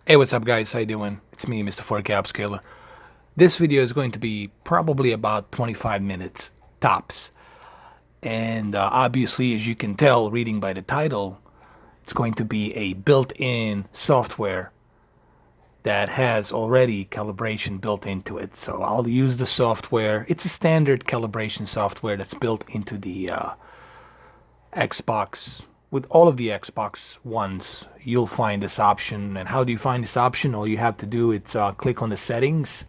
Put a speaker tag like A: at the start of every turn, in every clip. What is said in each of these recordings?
A: Hey, what's up guys? How you doing? It's me, Mr. 4K Upscaler. This video is going to be probably about 25 minutes tops. And obviously, as you can tell reading by the title, it's going to be a built-in software that has already calibration built into it. So I'll use the software. It's a standard calibration software that's built into the Xbox. With all of the Xbox Ones, you'll find this option. And how do you find this option? All you have to do is click on the settings,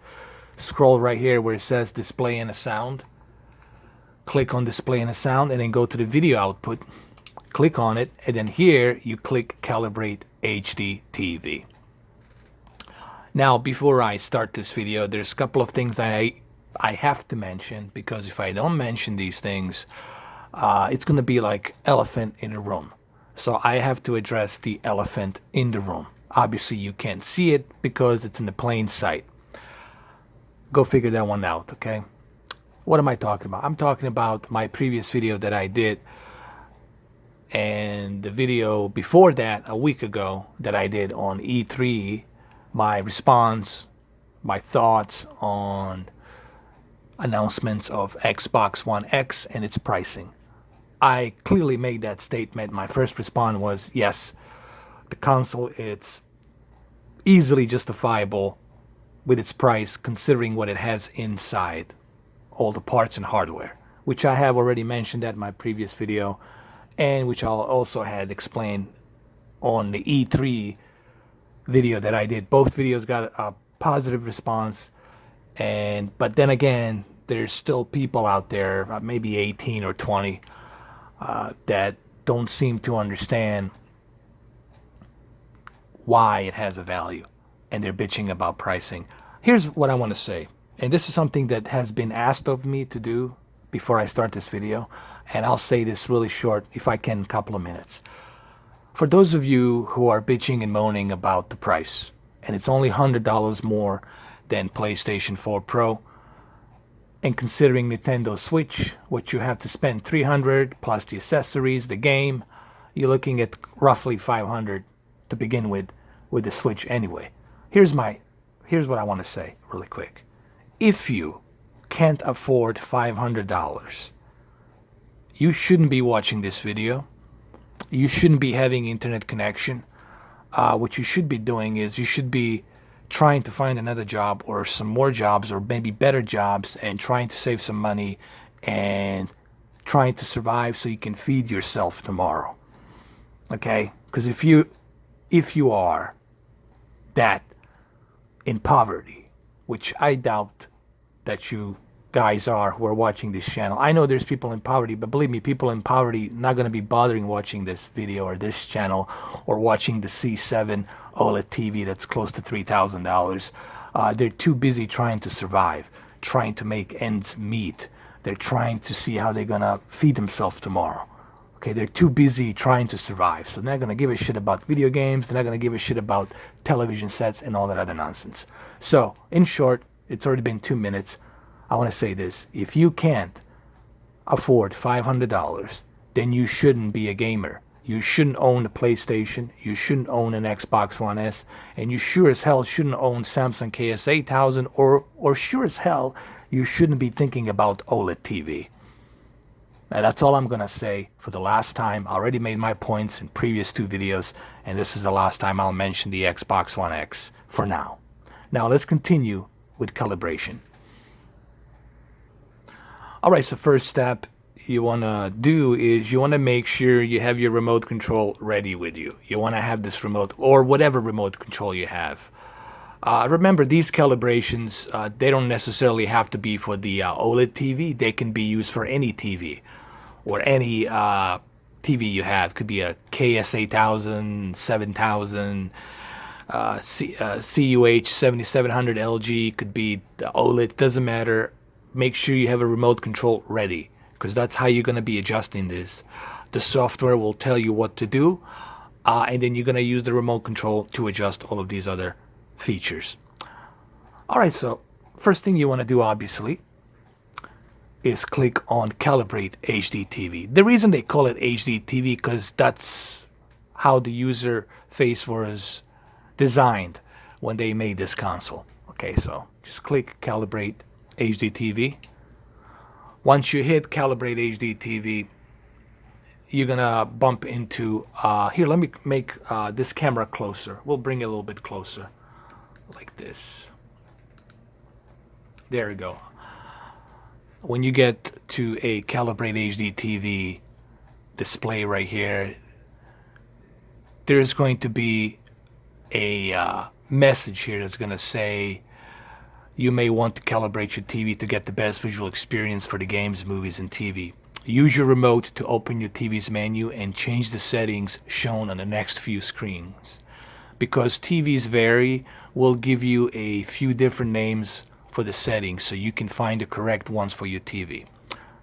A: scroll right here where it says display and a sound, click on display and a sound, and then go to the video output, click on it, and then here you click calibrate HD TV. Now, before I start this video, there's a couple of things that I have to mention, because if I don't mention these things, it's going to be like elephant in a room. So I have to address the elephant in the room. Obviously, you can't see it because it's in the plain sight. Go figure that one out, okay? What am I talking about? I'm talking about my previous video that I did, and the video before that, a week ago, that I did on E3, my response, my thoughts on announcements of Xbox One X and its pricing. I clearly made that statement. My first response was, yes, the console, it's easily justifiable with its price considering what it has inside, all the parts and hardware, which I have already mentioned that in my previous video, and which I also had explained on the E3 video that I did. Both videos got a positive response, but then again, there's still people out there, maybe 18 or 20, that don't seem to understand why it has a value, and they're bitching about pricing. Here's what I want to say, and this is something that has been asked of me to do before I start this video, and I'll say this really short, if I can, a couple of minutes. For those of you who are bitching and moaning about the price, and it's only $100 more than PlayStation 4 Pro, and considering Nintendo Switch, what you have to spend $300 plus the accessories, the game, you're looking at roughly $500 to begin with the Switch anyway. Here's what I want to say really quick. If you can't afford $500, you shouldn't be watching this video. You shouldn't be having internet connection. What you should be doing is you should be trying to find another job or some more jobs or maybe better jobs, and trying to save some money and trying to survive so you can feed yourself tomorrow. Okay? Because if you are that in poverty, which I doubt that you guys are who are watching this channel. I know there's people in poverty, but believe me, people in poverty not going to be bothering watching this video or this channel or watching the C7 OLED TV that's close to $3,000. They're too busy trying to survive, trying to make ends meet. They're trying to see how they're going to feed themselves tomorrow. Okay, they're too busy trying to survive, so they're not going to give a shit about video games. They're not going to give a shit about television sets and all that other nonsense. So, in short, it's already been 2 minutes. I want to say this. If you can't afford $500, then you shouldn't be a gamer. You shouldn't own a PlayStation. You shouldn't own an Xbox One S. And you sure as hell shouldn't own Samsung KS8000, or sure as hell you shouldn't be thinking about OLED TV. Now, that's all I'm going to say for the last time. I already made my points in previous 2 videos, and this is the last time I'll mention the Xbox One X for now. Now, let's continue with calibration. Alright, so first step you want to do is you want to make sure you have your remote control ready with you. You want to have this remote, or whatever remote control you have. Remember, these calibrations, they don't necessarily have to be for the OLED TV. They can be used for any TV, or any TV you have. Could be a KS8000, 7000, CUH 7700 LG, could be the OLED, doesn't matter. Make sure you have a remote control ready, because that's how you're going to be adjusting this. The software will tell you what to do, and then you're going to use the remote control to adjust all of these other features. Alright, so first thing you want to do, obviously, is click on Calibrate HD TV. The reason they call it HD TV, because that's how the user face was designed. when they made this console. Okay, so just click Calibrate HD TV. Once you hit Calibrate HD TV, you're gonna bump into here. Let me make this camera closer. We'll bring it a little bit closer, like this. There we go. When you get to a Calibrate HD TV display right here, there's going to be a message here that's going to say you may want to calibrate your TV to get the best visual experience for the games, movies, and TV. Use your remote to open your TV's menu and change the settings shown on the next few screens. Because TVs vary, we'll give you a few different names for the settings so you can find the correct ones for your TV.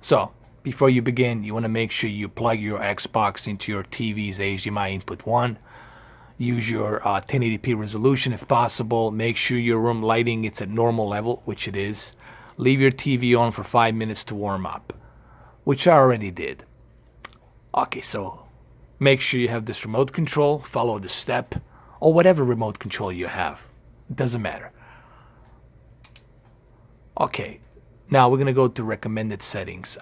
A: So, before you begin, you want to make sure you plug your Xbox into your TV's HDMI input 1. Use your 1080p resolution if possible. Make sure your room lighting is at normal level, which it is. Leave your TV on for 5 minutes to warm up, which I already did. Okay, so make sure you have this remote control. Follow the step, or whatever remote control you have. It doesn't matter. Okay, now we're going to go to recommended settings.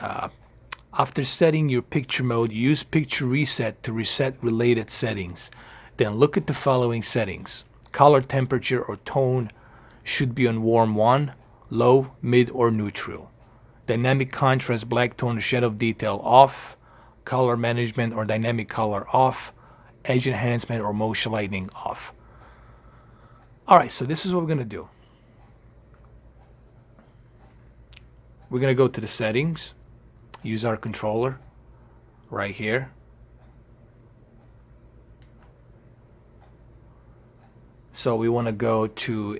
A: After setting your picture mode, use picture reset to reset related settings. Then look at the following settings. Color temperature or tone should be on warm 1, low, mid, or neutral. Dynamic contrast, black tone, shadow detail off. Color management or dynamic color off. Edge enhancement or motion lighting off. Alright, so this is what we're going to do. We're going to go to the settings. Use our controller right here. So we want to go to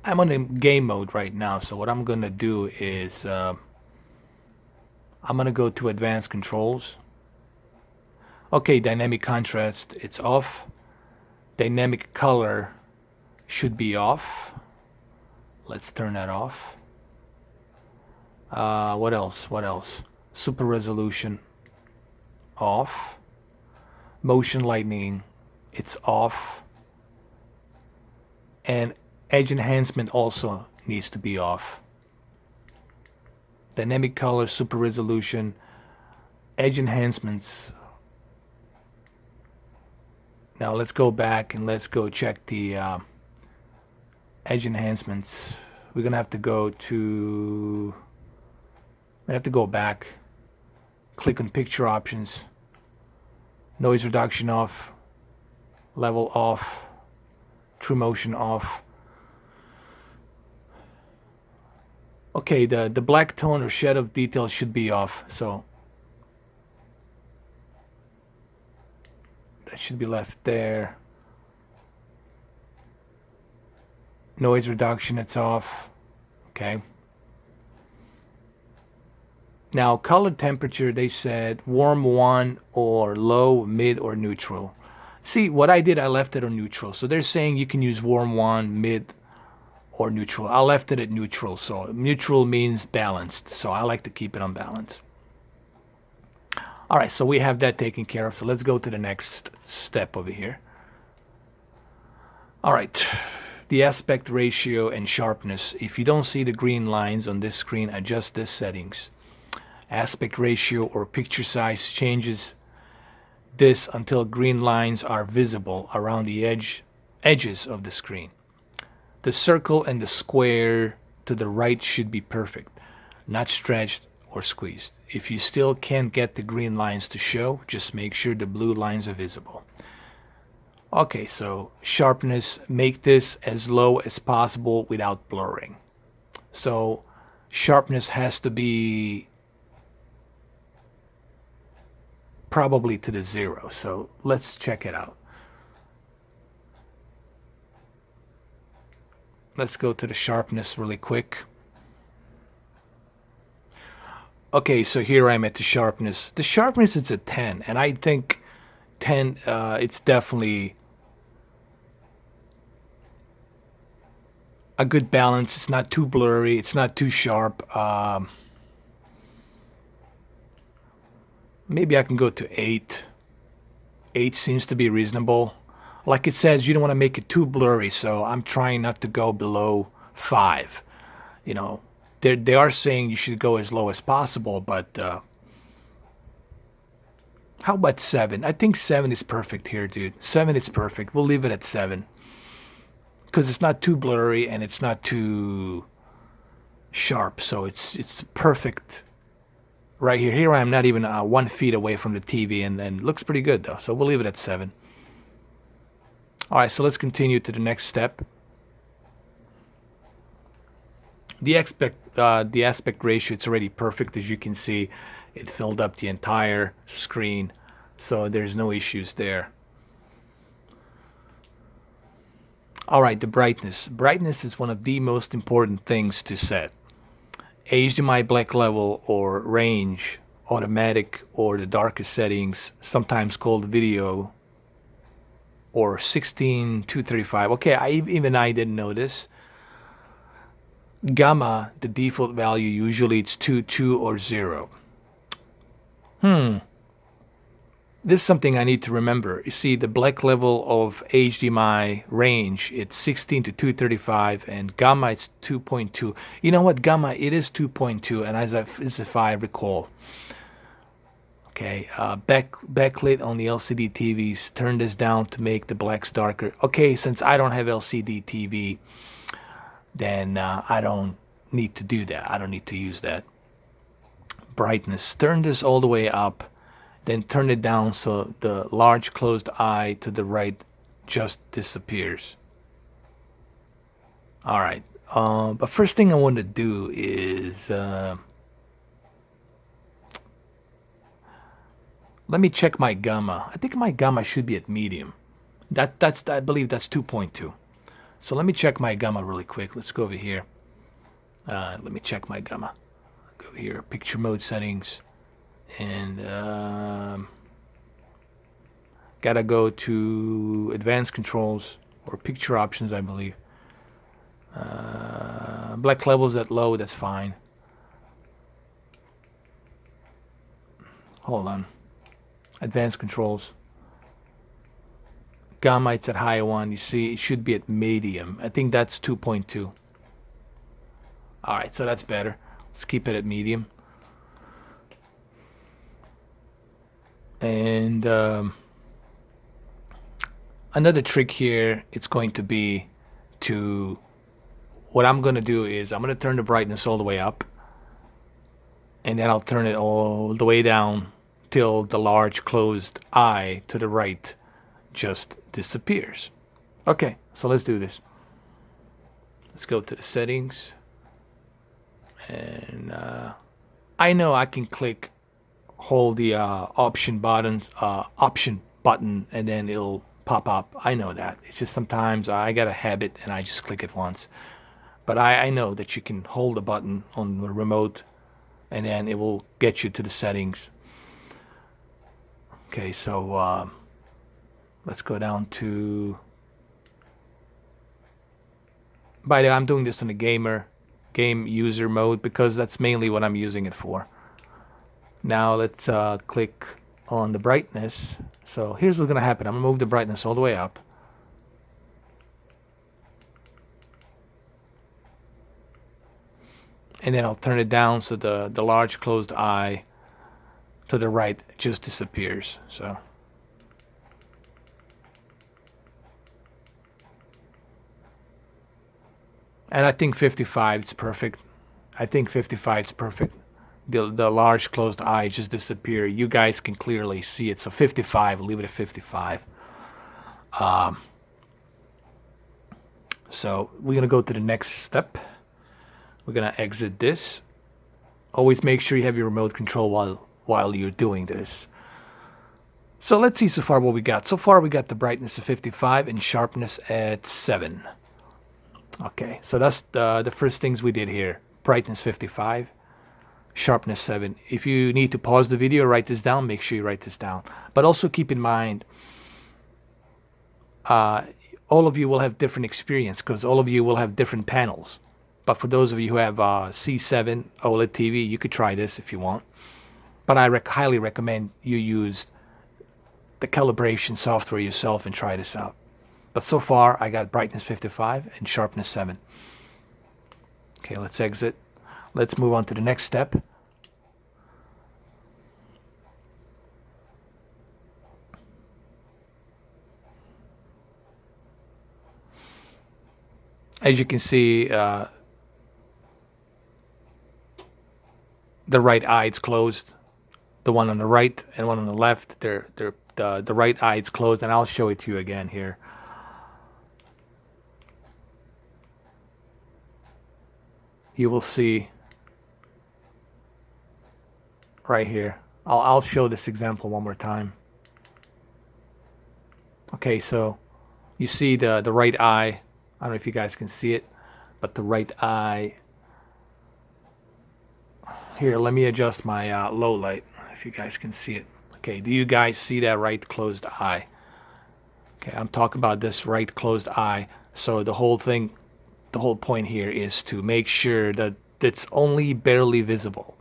A: I'm on a game mode right now, so what I'm going to do is I'm going to go to advanced controls. Okay, dynamic contrast, it's off. Dynamic color should be off. Let's turn that off. What else? Super resolution off. Motion lightning, it's off. And edge enhancement also needs to be off. Dynamic color, super resolution, edge enhancements. Now let's go back and let's go check the edge enhancements. We're gonna have to go to back, click on picture options, noise reduction off, level off, true motion off. Okay, the black tone or shadow detail should be off, so that should be left there. Noise reduction, it's off. Okay. Now, color temperature, they said warm 1 or low, mid, or neutral. See, what I did, I left it on neutral. So they're saying you can use warm 1, mid, or neutral. I left it at neutral. So neutral means balanced. So I like to keep it on balance. All right, so we have that taken care of. So let's go to the next step over here. All right, the aspect ratio and sharpness. If you don't see the green lines on this screen, adjust this settings. Aspect ratio or picture size changes this until green lines are visible around the edges of the screen. The circle and the square to the right should be perfect, not stretched or squeezed. If you still can't get the green lines to show, just make sure the blue lines are visible. Okay, so sharpness, make this as low as possible without blurring. So sharpness has to be probably to the 0. So let's check it out. Let's go to the sharpness really quick. Okay, so here I'm at the sharpness. The sharpness is a 10, and I think 10, it's definitely a good balance. It's not too blurry. It's not too sharp. Maybe I can go to 8. 8 seems to be reasonable. like it says, you don't want to make it too blurry, so I'm trying not to go below 5. You know, they are saying you should go as low as possible, but how about 7? I think 7 is perfect here, dude. 7 is perfect. We'll leave it at 7 because it's not too blurry and it's not too sharp, so it's perfect right here. Here I am, not even 1 feet away from the TV, and looks pretty good though. So we'll leave it at 7. All right, so let's continue to the next step. The aspect ratio, it's already perfect. As you can see, it filled up the entire screen, so there's no issues there. All right, the brightness. Brightness is one of the most important things to set. HDMI black level or range, automatic, or the darkest settings, sometimes called video, or 16:235. Okay, even I didn't know this. Gamma, the default value, usually it's 2, 2, or 0. This is something I need to remember. You see, the black level of HDMI range, it's 16 to 235, and gamma, it's 2.2. You know what, gamma, it is 2.2, and as if I recall. Okay, backlit on the LCD TVs, turn this down to make the blacks darker. Okay, since I don't have LCD TV, then I don't need to do that. I don't need to use that. Brightness, turn this all the way up, then turn it down so the large closed eye to the right just disappears. All right, but first thing I want to do is let me check my gamma. I think my gamma should be at medium. I believe that's 2.2. So let me check my gamma really quick. Let's go over here. Let me check my gamma. Go over here, picture mode settings, and gotta go to advanced controls or picture options, I believe. Black levels at low, that's fine. Hold on. Advanced controls. Gamma, it's at high 1. You see, it should be at medium. I think that's 2.2. All right, so that's better. Let's keep it at medium. And another trick here, it's going to be to, what I'm going to do is I'm going to turn the brightness all the way up, and then I'll turn it all the way down till the large closed eye to the right just disappears. Okay, so let's do this. Let's go to the settings, and I know I can hold the option button, and then it'll pop up. I know that. It's just sometimes I got a habit and I just click it once. But I know that you can hold the button on the remote, and then it will get you to the settings. Okay, so let's go down to, by the way, I'm doing this on the game user mode because that's mainly what I'm using it for. Now let's click on the brightness. So here's what's going to happen. I'm going to move the brightness all the way up. And then I'll turn it down so the large closed eye to the right just disappears. So and I think 55 is perfect. I think 55 is perfect. The large closed eye just disappear. You guys can clearly see it. So 55, leave it at 55. So we're gonna go to the next step. We're gonna exit this. Always make sure you have your remote control while you're doing this. So let's see so far what we got. So far we got the brightness of 55 and sharpness at 7. Okay, so that's the first things we did here. Brightness 55, sharpness 7. If you need to pause the video, write this down. Make sure you write this down. But also keep in mind, all of you will have different experience because all of you will have different panels. But for those of you who have C7 OLED TV, you could try this if you want. But I highly recommend you use the calibration software yourself and try this out. But so far, I got brightness 55 and sharpness 7. Okay, let's exit. Let's move on to the next step. As you can see, the right eye is closed. The one on the right and one on the left, the right eye is closed, and I'll show it to you again here. You will see right here. I'll show this example one more time. Okay, so you see the right eye. I don't know if you guys can see it, but the right eye. Here, let me adjust my low light if you guys can see it. Okay, do you guys see that right closed eye? Okay, I'm talking about this right closed eye. So the whole thing, the whole point here is to make sure that it's only barely visible,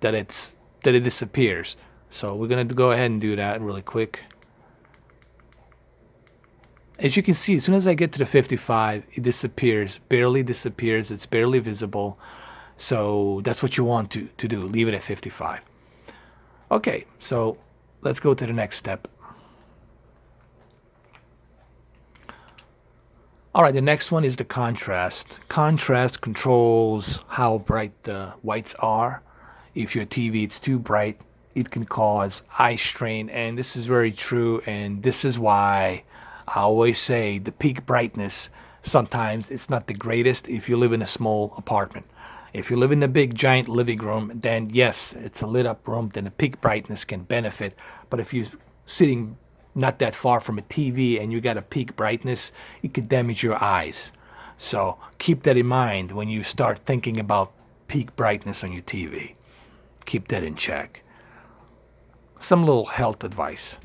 A: that it disappears. So we're gonna go ahead and do that really quick. As you can see, as soon as I get to the 55, it disappears, barely disappears, it's barely visible. So that's what you want to do, leave it at 55. Okay, so let's go to the next step. All right, the next one is the contrast. Contrast controls how bright the whites are. If your TV is too bright, it can cause eye strain, and this is very true, and this is why I always say the peak brightness, sometimes it's not the greatest if you live in a small apartment. If you live in a big giant living room, then yes, it's a lit up room, then the peak brightness can benefit. But if you're sitting not that far from a TV and you got a peak brightness, it could damage your eyes. So keep that in mind when you start thinking about peak brightness on your TV. Keep that in check. Some little health advice.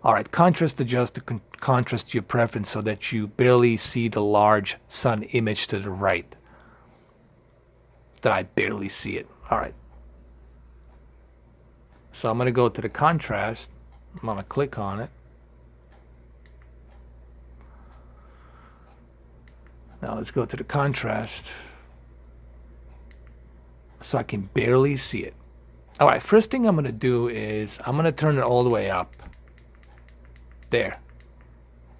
A: All right, contrast adjust to contrast your preference so that you barely see the large sun image to the right. That I barely see it. All right. So I'm going to go to the contrast. I'm going to click on it. Now let's go to the contrast so I can barely see it. All right, first thing I'm going to do is I'm going to turn it all the way up. There.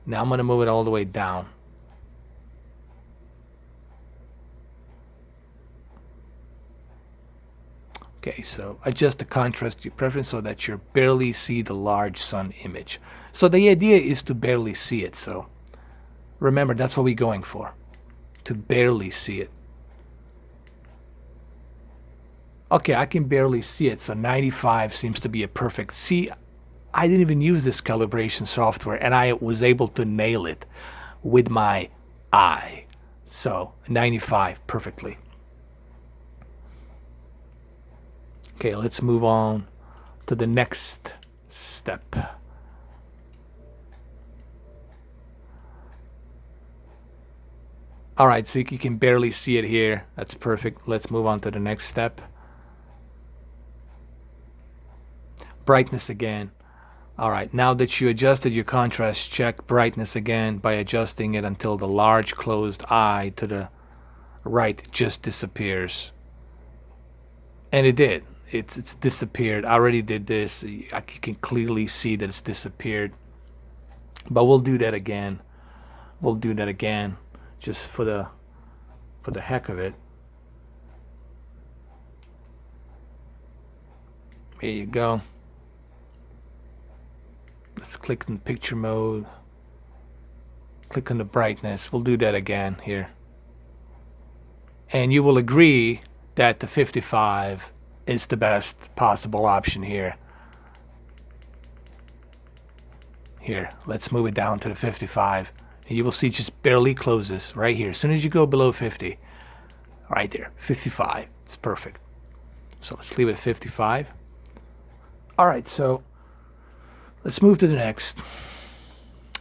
A: Now I'm going to move it all the way down. Okay, so adjust the contrast to your preference so that you barely see the large sun image. So the idea is to barely see it. So remember, that's what we're going for. To barely see it. Okay, I can barely see it. So 95 seems to be a perfect. See, I didn't even use this calibration software and I was able to nail it with my eye. So 95 perfectly. Okay, let's move on to the next step. All right, so you can barely see it here. That's perfect. Let's move on to the next step. Brightness again. All right, now that you adjusted your contrast, check brightness again by adjusting it until the large closed eye to the right just disappears. And it did. It's disappeared. I already did this. You can clearly see that it's disappeared. But we'll do that again. We'll do that again just for the heck of it. There you go. Let's click on picture mode. Click on the brightness. We'll do that again here. And you will agree that the 55 is the best possible option here. Here, let's move it down to the 55. And you will see it just barely closes right here. As soon as you go below 50, right there, 55. It's perfect. So let's leave it at 55. All right, so let's move to the next.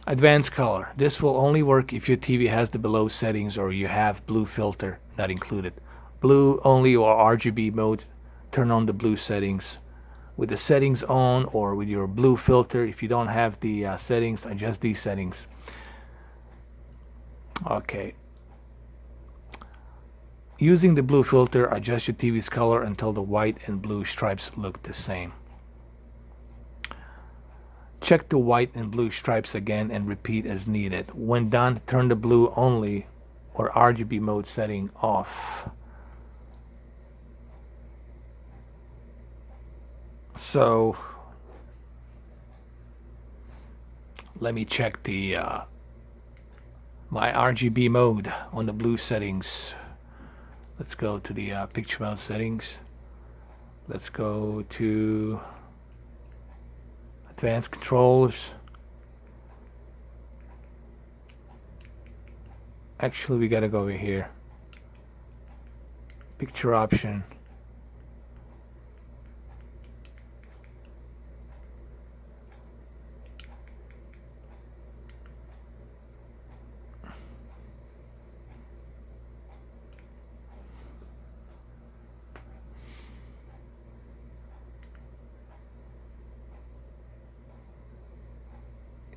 A: Advanced color. This will only work if your TV has the below settings or you have blue filter not included. Blue only or RGB mode. Turn on the blue settings. With the settings on or with your blue filter, if you don't have the settings, adjust these settings. Okay. Using the blue filter, adjust your TV's color until the white and blue stripes look the same. Check the white and blue stripes again and repeat as needed. When done, turn the blue only or RGB mode setting off. So let me check the my RGB mode on the blue settings. Let's go to the picture mode settings. Let's go to advanced controls. Actually, we gotta go over here. Picture option.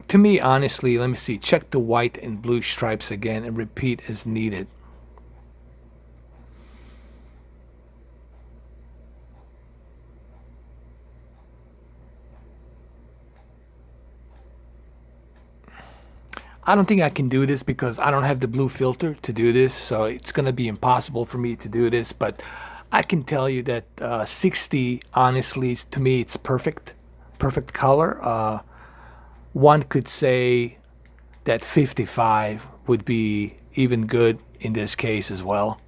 A: To me, honestly, let me see. Check the white and blue stripes again and repeat as needed. I don't think I can do this because I don't have the blue filter to do this, so it's going to be impossible for me to do this. But I can tell you that 60, honestly, to me, it's perfect color. One could say that 55 would be even good in this case as well.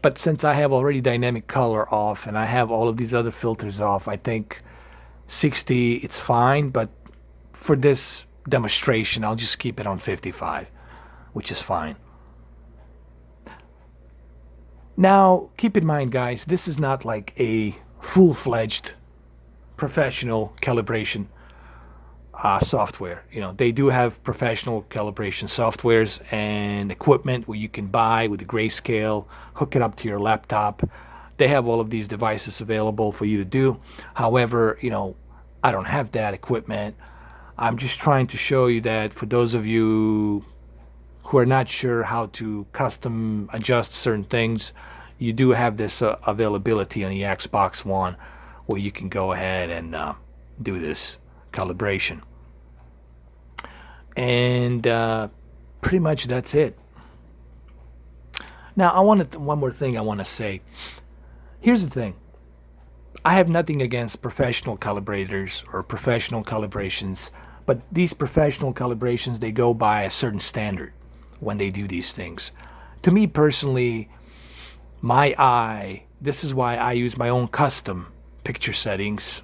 A: But since I have already dynamic color off and I have all of these other filters off, I think 60 it's fine. But for this demonstration, I'll just keep it on 55, which is fine. Now, keep in mind, guys, this is not like a full-fledged professional calibration software. You know, they do have professional calibration softwares and equipment where you can buy with a grayscale, hook it up to your laptop. They have all of these devices available for you to do. However, you know, I don't have that equipment. I'm just trying to show you that for those of you who are not sure how to custom adjust certain things, you do have this availability on the Xbox One where you can go ahead and do this calibration. And pretty much that's it. Now, one more thing I want to say. Here's the thing. I have nothing against professional calibrators or professional calibrations, but these professional calibrations, they go by a certain standard when they do these things. To me personally, my eye, this is why I use my own custom picture settings.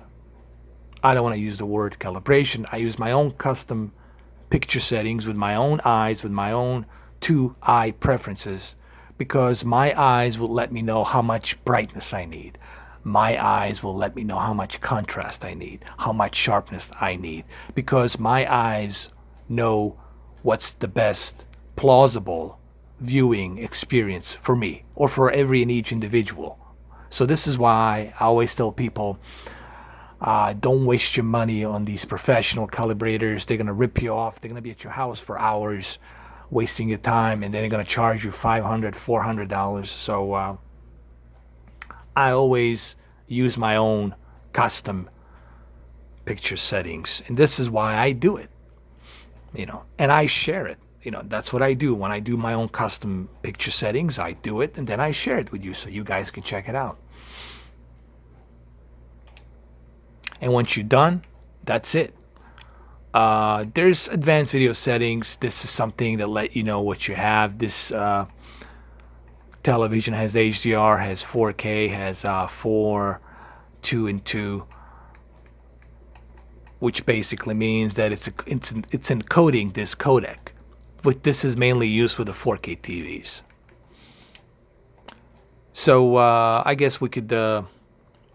A: I don't want to use the word calibration. I use my own custom picture settings with my own eyes, with my own two eye preferences, because my eyes will let me know how much brightness I need. My eyes will let me know how much contrast I need, how much sharpness I need, because my eyes know what's the best plausible viewing experience for me or for every and each individual. So this is why I always tell people, don't waste your money on these professional calibrators. They're going to rip you off. They're going to be at your house for hours, wasting your time, and then they're going to charge you $500, $400. So I always use my own custom picture settings, and this is why I do it, you know, and I share it. You know, that's what I do when I do my own custom picture settings. I do it and then I share it with you so you guys can check it out. And once you're done, that's it. There's advanced video settings. This is something that let you know what you have. This television has HDR, has 4K, has 4, 2 and 2, which basically means that it's encoding this codec. But this is mainly used for the 4K TVs. So I guess we could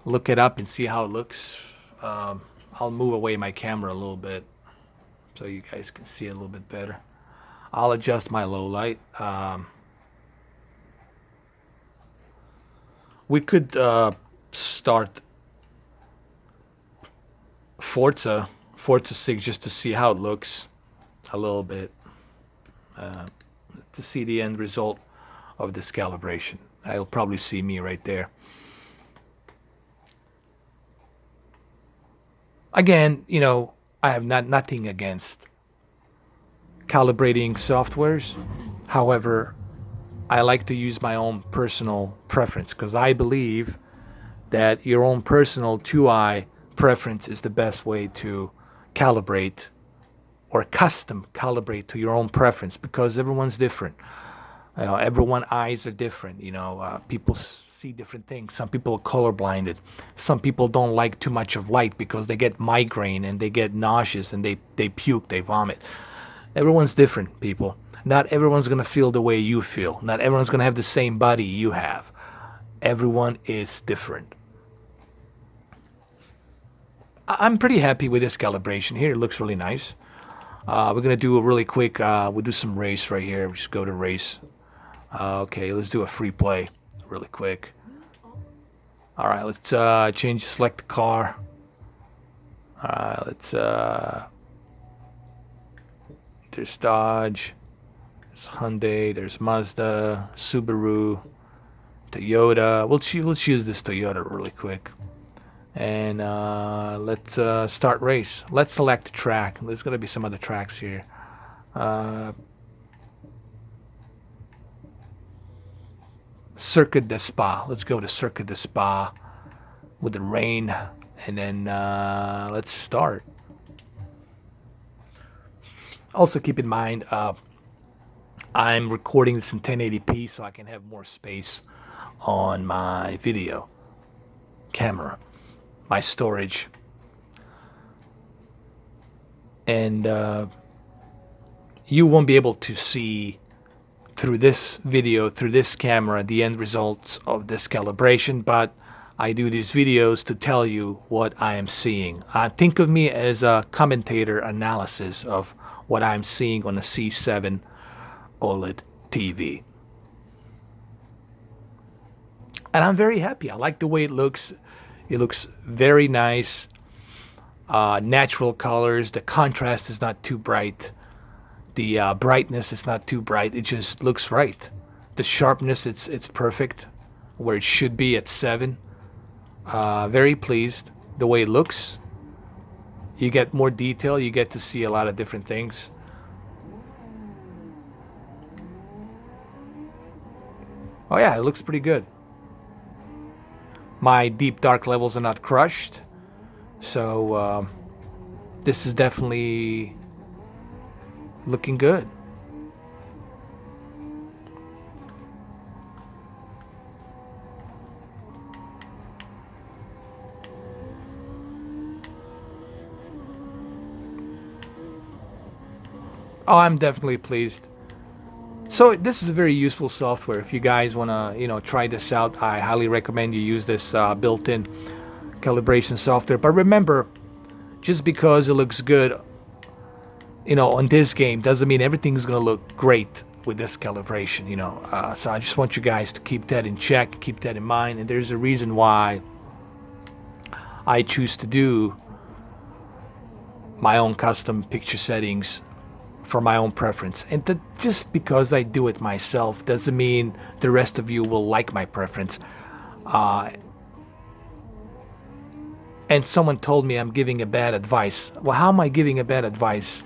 A: look it up and see how it looks. I'll move away my camera a little bit so you guys can see it a little bit better. I'll adjust my low light. We could start Forza 6 just to see how it looks a little bit. to see the end result of this calibration. I'll probably see me right there. Again, you know, I have nothing against calibrating softwares. However, I like to use my own personal preference because I believe that your own personal 2-eye preference is the best way to calibrate or custom calibrate to your own preference, because everyone's different. You know, everyone's eyes are different. You know, people see different things. Some people are color blinded. Some people don't like too much of light because they get migraine and they get nauseous and they puke, they vomit. Everyone's different, people. Not everyone's gonna feel the way you feel. Not everyone's gonna have the same body you have. Everyone is different. I'm pretty happy with this calibration here. It looks really nice. We're gonna do a really quick, we'll do some race right here. We just go to race. Okay, let's do a free play really quick. All right, let's change, select the car. All right, let's, there's Dodge, there's Hyundai, there's Mazda, Subaru, Toyota. Let's use this Toyota really quick. And let's start race. Let's select the track. There's gonna be some other tracks here. Circuit de Spa. Let's go to Circuit de Spa with the rain, and then let's start. Also keep in mind, I'm recording this in 1080p so I can have more space on my video camera, my storage. And you won't be able to see through this video, through this camera, the end results of this calibration, but I do these videos to tell you what I am seeing. Think of me as a commentator analysis of what I'm seeing on a C7 OLED TV. And I'm very happy. I like the way it looks. It looks very nice. Natural colors. The contrast is not too bright. The brightness is not too bright. It just looks right. The sharpness, it's perfect where it should be at 7. Very pleased the way it looks. You get more detail. You get to see a lot of different things. Oh yeah, it looks pretty good. My deep dark levels are not crushed, so this is definitely looking good. Oh, I'm definitely pleased. So this is a very useful software. If you guys want to, try this out, I highly recommend you use this built-in calibration software. But remember, just because it looks good, on this game doesn't mean everything's going to look great with this calibration, So I just want you guys to keep that in check, keep that in mind. And there's a reason why I choose to do my own custom picture settings for my own preference. And just because I do it myself doesn't mean the rest of you will like my preference. And someone told me I'm giving a bad advice. Well, how am I giving a bad advice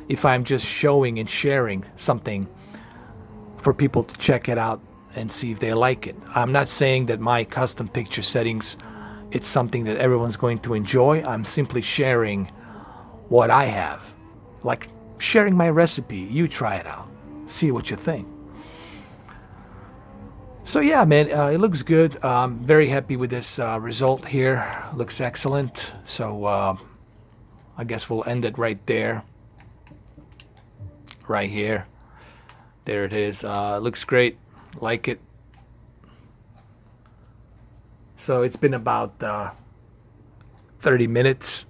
A: if I'm just showing and sharing something for people to check it out and see if they like it? I'm not saying that my custom picture settings, it's something that everyone's going to enjoy. I'm simply sharing what I have. Like sharing my recipe. You try it out. See what you think. So yeah, man, it looks good. I'm very happy with this result here. Looks excellent. So I guess we'll end it right there. Right here. There it is. Looks great. Like it. So it's been about 30 minutes.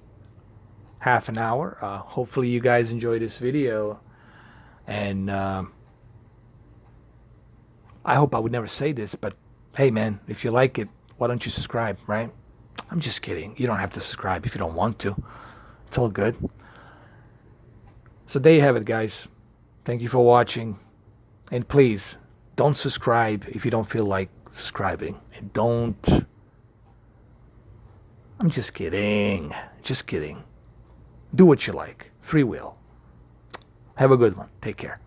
A: Half an hour. Hopefully you guys enjoy this video, and I hope I would never say this, but hey man, if you like it, why don't you subscribe, right? I'm just kidding. You don't have to subscribe if you don't want to. It's all good. So there you have it, guys. Thank you for watching. And please, don't subscribe if you don't feel like subscribing. And don't... I'm just kidding. Just kidding. Do what you like. Free will. Have a good one. Take care.